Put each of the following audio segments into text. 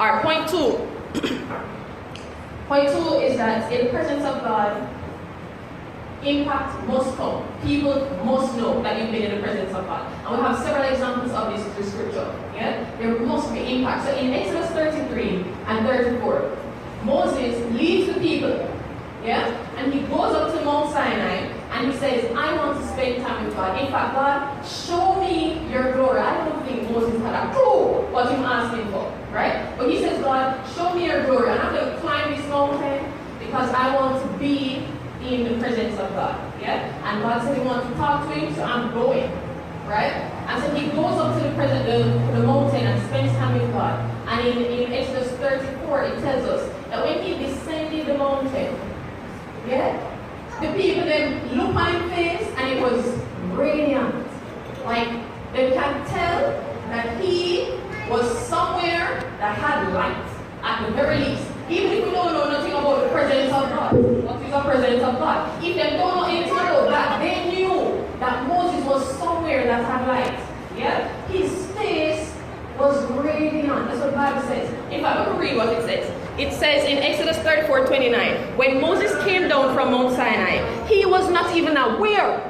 Alright, point two. Point two is that in the presence of God, impact must come. People must know that you've been in the presence of God. And we have several examples of this through scripture. Yeah? There must be impact. So in Exodus 33 and 34, Moses leads the people. Yeah? And he goes up to Mount Sinai and he says, I want to spend time with God. In fact, God, show me your glory. I don't think Moses had a clue what I'm asking for. Right? But he says, God, show me your glory. And I'm going to climb this mountain because I want to be in the presence of God. Yeah? And God said he wants to talk to him, so I'm going. Right? And so he goes up to the mountain and spends time with God. And in Exodus 34, it tells us that when he descended the mountain, yeah, the people then look on his face and it was radiant. Like they can tell that he was somewhere that had light, at the very least. Even if we don't know nothing about the presence of God. What is the presence of God? If they don't know anything about that, they knew that Moses was somewhere that had light. Yeah? His face was radiant. That's what the Bible says. In fact, let me read what it says. It says in Exodus 34:29, when Moses came down from Mount Sinai, he was not even aware,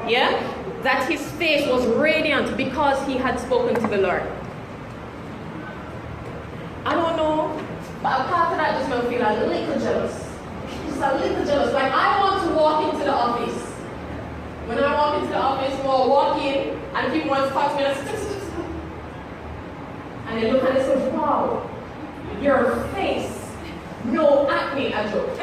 yeah, that his face was radiant because he had spoken to the Lord. I don't know, but apart from that, I just don't feel a little jealous. Just a little jealous. Like I want to walk into the office. When I walk into the office, we'll walk in and people want to talk to me and they look and they say, wow, your face, no acne, a joke.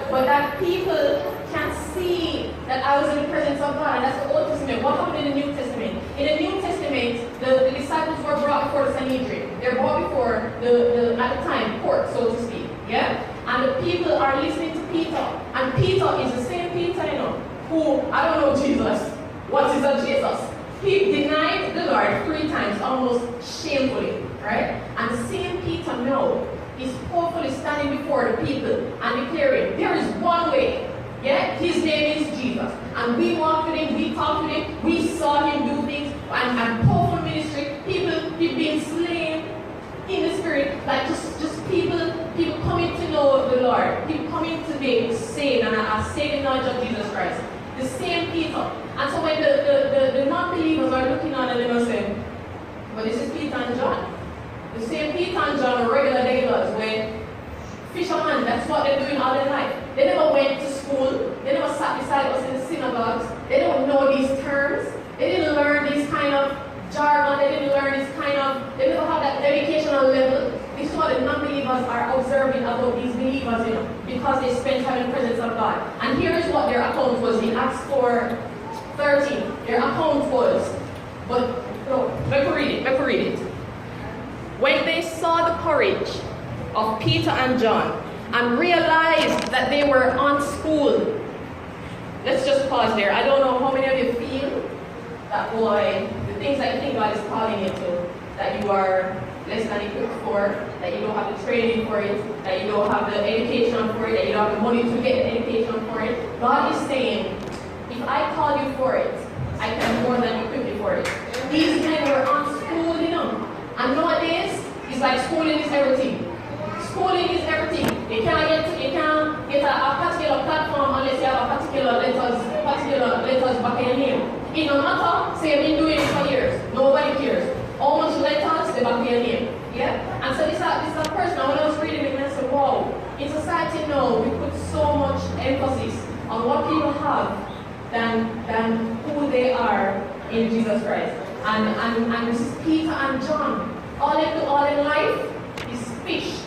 But that people can see that I was in the presence of God, and that's the Old Testament. What happened in the New Testament? In the New Testament, the disciples were brought before the Sanhedrin. They're brought before the at the time, court, so to speak. Yeah? And the people are listening to Peter. And Peter is the same Peter, you know, who, I don't know Jesus. What is a Jesus? He denied the Lord 3 times, almost shamefully, right? And the same Peter now is hopefully standing before the people and declaring, there is one way. Yeah? His name is Jesus. And we walked with him, we talked with him, we saw him do things, and powerful ministry, people being slain in the spirit, like just people coming to know the Lord, people coming to be saved and are saving knowledge of Jesus Christ. The same Peter. And so when the non-believers are looking on and they must say, well, this is Peter and John. The same Peter and John are regular regulars when fishermen, that's what they're doing all their life. They never went to school. They never sat beside us in the synagogues. They don't know these terms. They didn't learn these kind of jargon. They didn't learn this kind of, they never have that educational level. This is what the non-believers are observing about these believers, you know, because they spend time in the presence of God. And here is what their account was in Acts 4:13. Their account was, but no, let me read it. When they saw the courage of Peter and John and realized that they were unschooled. Let's just pause there. I don't know how many of you feel that, boy, the things that you think God is calling you to, that you are less than equipped for, that you don't have the training for it, that you don't have the education for it, that you don't have the money to get the education for it. God is saying, if I call you for it, I can more than equip you for it. These men were unschooled, you know. And nowadays, it's like schooling is everything. Schooling is everything. You can't get a particular platform unless you have a particular letters back in your name. It no matter, say you've been doing it for years. Nobody cares. How much letters they back in your name. Yeah? And so this is a person, when I was reading it, I said, wow, in society now, we put so much emphasis on what people have than who they are in Jesus Christ. And this is Peter and John. All they do all in life is fish.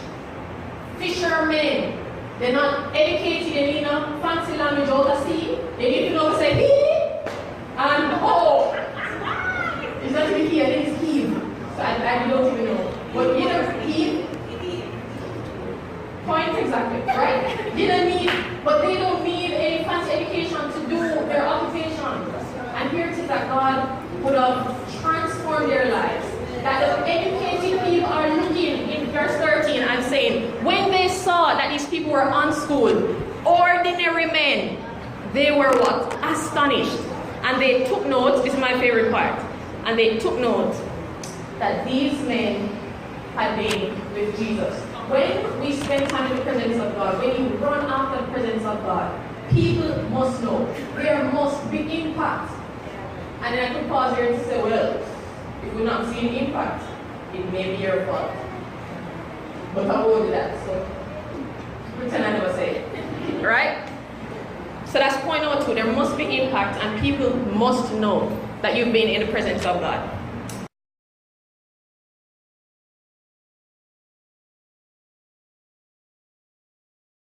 Fishermen. They're not educated, they need no fancy language out of sea. They need to know to say hee and oh. It's not even here, I think it's heave. So I don't even know. But either heave, point exactly, right? But they don't need any fancy education to do their occupation. And here it is that God would have transformed their lives. That the educated people are looking in verse 13 and saying, when they saw that these people were unschooled, ordinary men, they were what? Astonished. And they took note, this is my favorite part, and they took note that these men had been with Jesus. When we spend time in the presence of God, when you run after the presence of God, people must know. There must be impact. And then I could pause here and say, well, if we're not seeing impact, it may be your fault. But I won't do that, so pretend I never say it. Right? So that's point number 2. There must be impact, and people must know that you've been in the presence of God.